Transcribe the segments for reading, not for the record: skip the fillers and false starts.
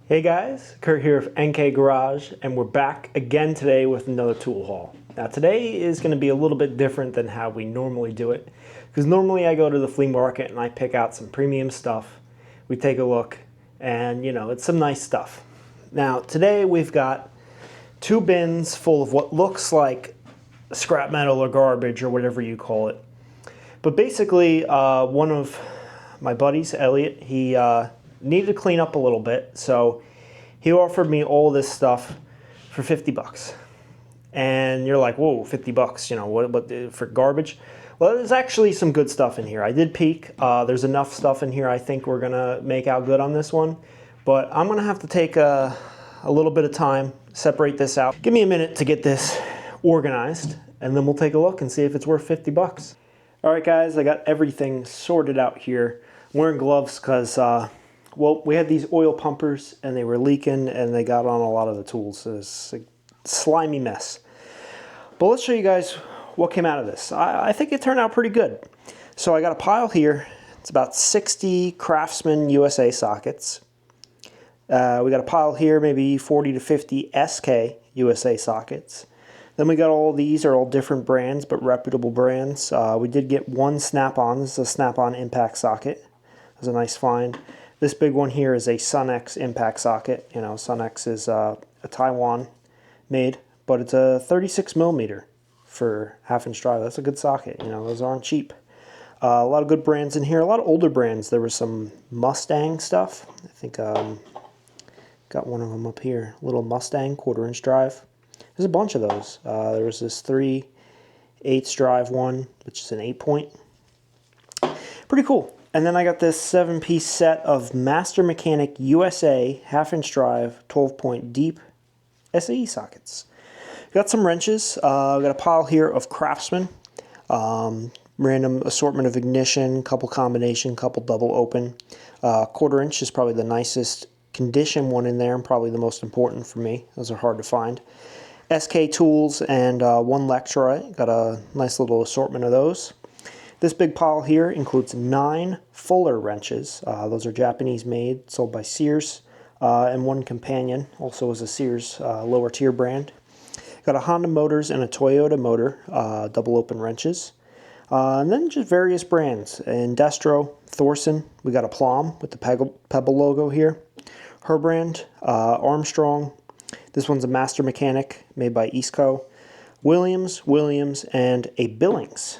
Hey guys, Kurt here of NK Garage, and we're back again today with another tool haul. Now today is going to be a little bit different than how we normally do it, because normally I go to the flea market and I pick out some premium stuff, we take a look, and you know, it's some nice stuff. Now today we've got two bins full of what looks like scrap metal or garbage or whatever you call it. But basically, one of my buddies, Elliot, he needed to clean up a little bit, so he offered me all this stuff for 50 bucks. And you're like, whoa, 50 bucks, you know, what for garbage? Well, there's actually some good stuff in here. I did peek. There's enough stuff in here I think we're gonna make out good on this one. But I'm gonna have to take a little bit of time, separate this out. Give me a minute to get this organized, and then we'll take a look and see if it's worth 50 bucks. All right, guys, I got everything sorted out here. I'm wearing gloves because, well, we had these oil pumpers and they were leaking and they got on a lot of the tools. It's a slimy mess. But let's show you guys what came out of this. I think it turned out pretty good. So I got a pile here. It's about 60 Craftsman USA sockets. We got a pile here, maybe 40 to 50 SK USA sockets. Then we got all these are all different brands, but reputable brands. We did get one Snap-on. This is a Snap-on impact socket. It was a nice find. This big one here is a Sunex impact socket. You know, Sunex is a Taiwan made, but it's a 36 millimeter for 1/2" drive. That's a good socket. You know, those aren't cheap. A lot of good brands in here. A lot of older brands. There was some Mustang stuff. I think got one of them up here. Little Mustang 1/4" drive. There's a bunch of those. There was this 3/8 drive one, which is an 8-point. Pretty cool. And then I got this 7-piece set of Master Mechanic USA 1/2" drive 12-point deep SAE sockets. Got some wrenches. Got a pile here of Craftsman. Random assortment of ignition, couple combination, couple double open. 1/4" is probably the nicest condition one in there and probably the most important for me. Those are hard to find. SK tools and one Lectroid. Got a nice little assortment of those. This big pile here includes 9 Fuller wrenches. Those are Japanese made, sold by Sears. And one Companion, also is a Sears lower tier brand. Got a Honda Motors and a Toyota motor, double open wrenches. And then just various brands. Indestro, Thorson. We got a Plum with the Pebble logo here. Herbrand, Armstrong. This one's a Master Mechanic made by Eastco. Williams, and a Billings.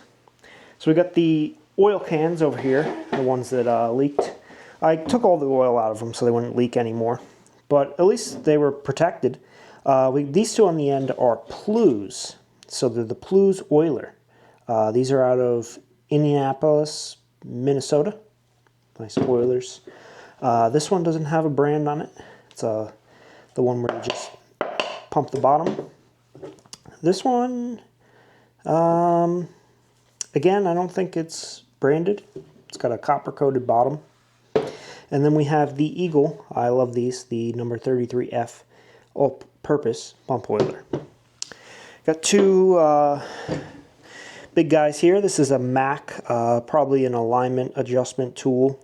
So we got the oil cans over here, the ones that leaked. I took all the oil out of them so they wouldn't leak anymore, but at least they were protected. These two on the end are Plews, so they're the Plews Oiler. These are out of Indianapolis, Minnesota. Nice oilers. This one doesn't have a brand on it. It's the one where you just pump the bottom. This one, again, I don't think it's branded. It's got a copper-coated bottom. And then we have the Eagle. I love these, the number 33F all-purpose pump oiler. Got two big guys here. This is a Mac, probably an alignment adjustment tool.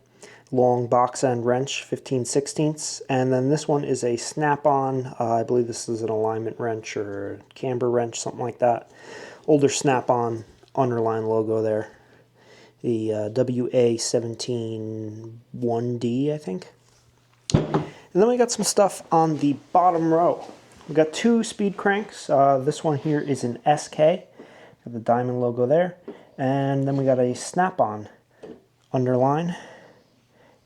Long box end wrench, 15/16. And then this one is a Snap-on. I believe this is an alignment wrench or camber wrench, something like that. Older Snap-on underline logo there. The WA171D, I think. And then we got some stuff on the bottom row. We got 2 speed cranks. This one here is an SK. Got the diamond logo there. And then we got a Snap-on underline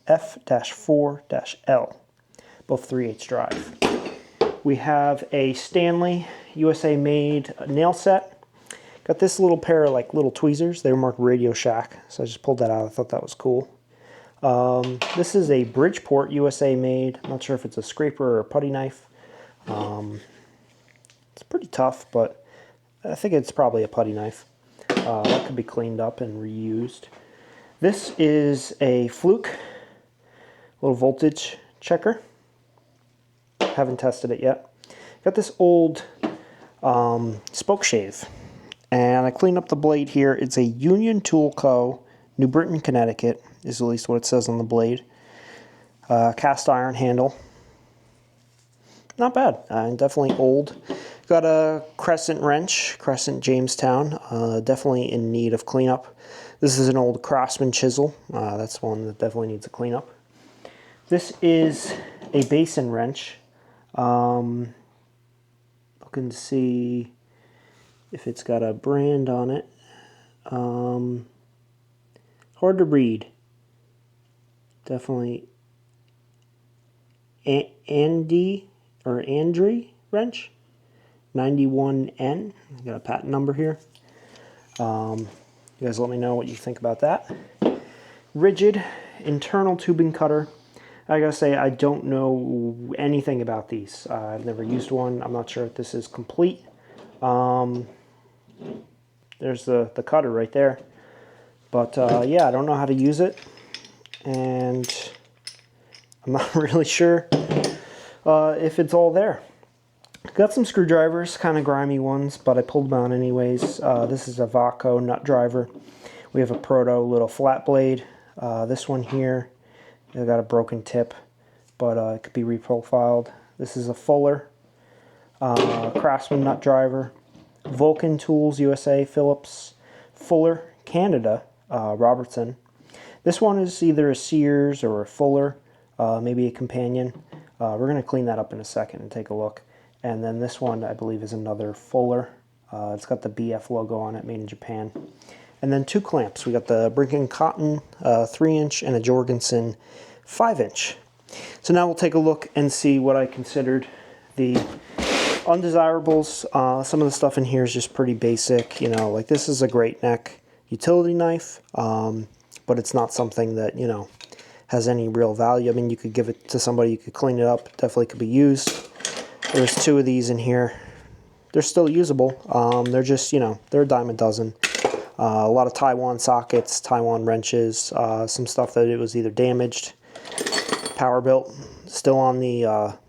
F-4-L, both 3/8 drive. We have a Stanley USA made nail set. Got this little pair of like little tweezers. They were marked Radio Shack, so I just pulled that out. I thought that was cool. This is a Bridgeport USA made. I'm not sure if it's a scraper or a putty knife. It's pretty tough, but I think it's probably a putty knife. That could be cleaned up and reused. This is a Fluke little voltage checker. Haven't tested it yet. Got this old spoke shave. And I cleaned up the blade here. It's a Union Tool Co. New Britain, Connecticut, is at least what it says on the blade. Cast iron handle. not bad. Definitely old. Got a Crescent wrench, Crescent Jamestown, definitely in need of cleanup. This is an old Craftsman chisel. That's one that definitely needs a cleanup. This is a basin wrench. Looking to see if it's got a brand on it. Hard to read. Definitely Andy or Andri wrench. 91N. I got a patent number here. You guys let me know what you think about that. Rigid internal tubing cutter. I gotta say, I don't know anything about these. I've never used one. I'm not sure if this is complete. There's the cutter right there. But yeah, I don't know how to use it. And I'm not really sure if it's all there. Got some screwdrivers, kind of grimy ones, but I pulled them out anyways. This is a Vaco nut driver. We have a Proto little flat blade. This one here, I got a broken tip, but it could be reprofiled. This is a Fuller Craftsman nut driver. Vulcan Tools USA, Phillips. Fuller Canada, Robertson. This one is either a Sears or a Fuller, maybe a companion. We're going to clean that up in a second and take a look. And then this one, I believe, is another Fuller. It's got the BF logo on it, made in Japan. And then two clamps. We got the Brinken Cotton 3-inch and a Jorgensen 5-inch. So now we'll take a look and see what I considered the undesirables. Some of the stuff in here is just pretty basic. You know, like this is a great neck utility knife, but it's not something that, you know, has any real value. I mean, you could give it to somebody, you could clean it up, definitely could be used. There's two of these in here. They're still usable. They're just, you know, they're a dime a dozen. A lot of Taiwan sockets, Taiwan wrenches, some stuff that it was either damaged, power built, still on the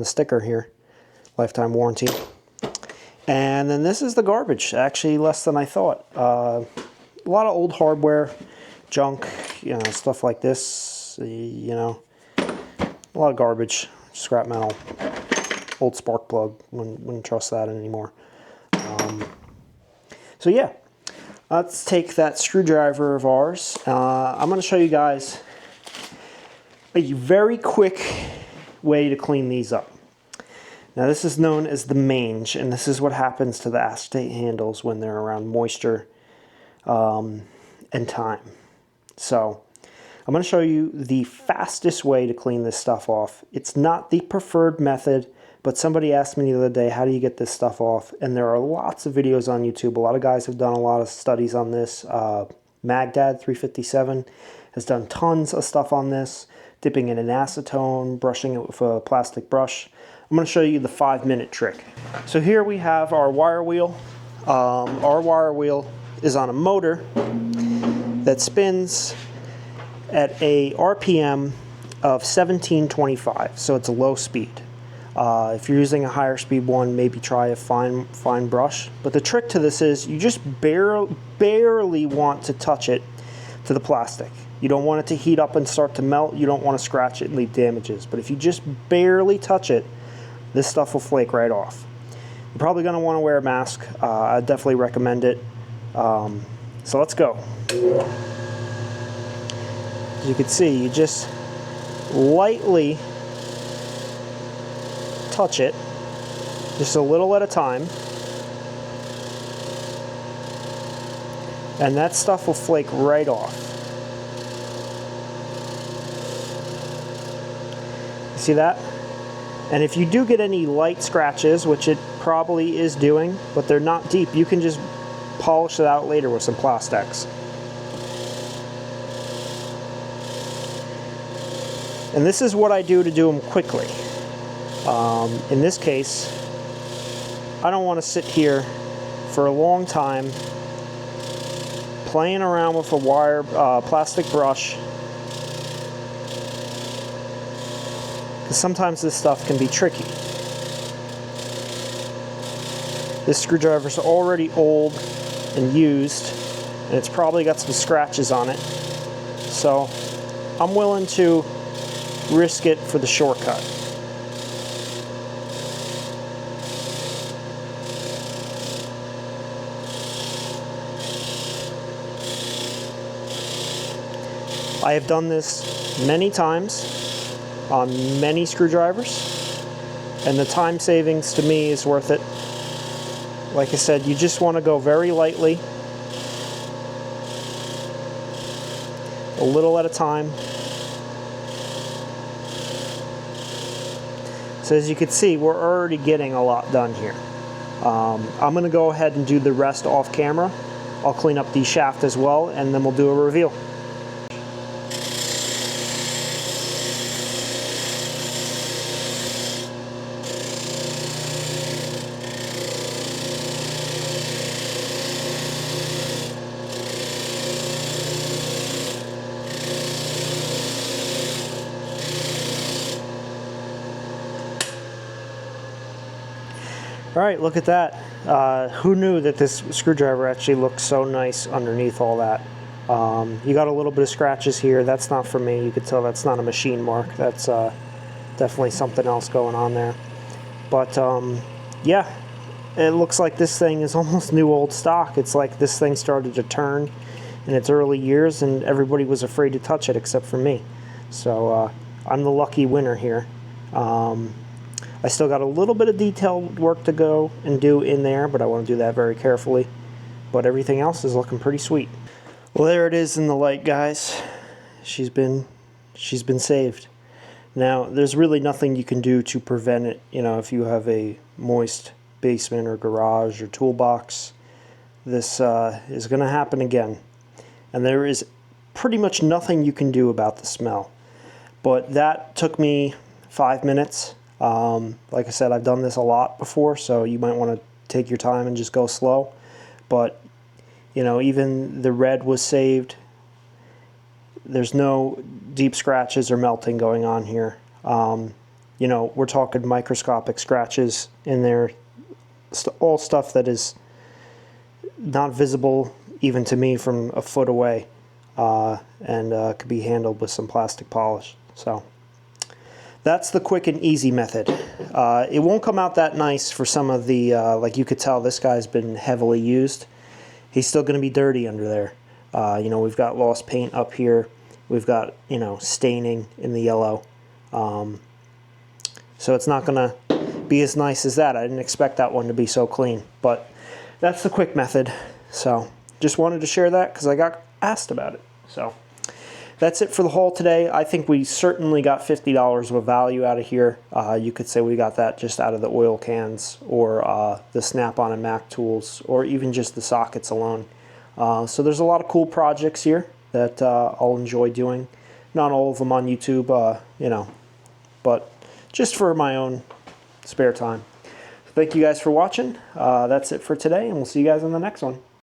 sticker here, lifetime warranty. And then this is the garbage, actually less than I thought. A lot of old hardware, junk, you know, stuff like this, you know, a lot of garbage, scrap metal. Old spark plug, wouldn't trust that anymore. So yeah, let's take that screwdriver of ours. I'm going to show you guys a very quick way to clean these up. Now this is known as the mange, and this is what happens to the acetate handles when they're around moisture and time. So I'm going to show you the fastest way to clean this stuff off. It's not the preferred method, but somebody asked me the other day, how do you get this stuff off? And there are lots of videos on YouTube. A lot of guys have done a lot of studies on this. Magdad 357 has done tons of stuff on this. Dipping it in acetone, brushing it with a plastic brush. I'm going to show you the 5-minute trick. So here we have our wire wheel. Our wire wheel is on a motor that spins at a RPM of 1725, so it's a low speed. If you're using a higher speed one, maybe try a fine brush. But the trick to this is you just barely want to touch it to the plastic. You don't want it to heat up and start to melt. You don't want to scratch it and leave damages. But if you just barely touch it, this stuff will flake right off. You're probably going to want to wear a mask. I definitely recommend it. So let's go. As you can see, you just lightly touch it, just a little at a time, and that stuff will flake right off. You see that? And if you do get any light scratches, which it probably is doing, but they're not deep, you can just polish it out later with some Plastex. And this is what I do to do them quickly. In this case, I don't want to sit here for a long time playing around with a wire plastic brush, because sometimes this stuff can be tricky. This screwdriver's already old and used, and it's probably got some scratches on it, so I'm willing to risk it for the shortcut. I have done this many times on many screwdrivers, and the time savings to me is worth it. Like I said, you just want to go very lightly, a little at a time. So as you can see, we're already getting a lot done here. I'm going to go ahead and do the rest off camera. I'll clean up the shaft as well, and then we'll do a reveal. All right, look at that. Who knew that this screwdriver actually looks so nice underneath all that? You got a little bit of scratches here. That's not for me. You could tell that's not a machine mark. That's definitely something else going on there. But yeah, it looks like this thing is almost new old stock. It's like this thing started to turn in its early years and everybody was afraid to touch it except for me. So I'm the lucky winner here. I still got a little bit of detailed work to go and do in there, but I want to do that very carefully. But everything else is looking pretty sweet. Well, there it is in the light, guys. She's been saved. Now, there's really nothing you can do to prevent it. You know, if you have a moist basement or garage or toolbox, this is going to happen again. And there is pretty much nothing you can do about the smell. But that took me 5 minutes. Like I said, I've done this a lot before, so you might want to take your time and just go slow. But, you know, even the red was saved. There's no deep scratches or melting going on here. You know, we're talking microscopic scratches in there. All stuff that is not visible even to me from a foot away, and could be handled with some plastic polish. So that's the quick and easy method. It won't come out that nice for some of the, like you could tell this guy's been heavily used. He's still going to be dirty under there. You know, we've got lost paint up here. We've got, you know, staining in the yellow. So it's not going to be as nice as that. I didn't expect that one to be so clean. But that's the quick method. So just wanted to share that because I got asked about it. So that's it for the haul today. I think we certainly got $50 of value out of here. You could say we got that just out of the oil cans or the Snap-on and Mac tools or even just the sockets alone. So there's a lot of cool projects here that I'll enjoy doing. Not all of them on YouTube, you know, but just for my own spare time. So thank you guys for watching. That's it for today, and we'll see you guys on the next one.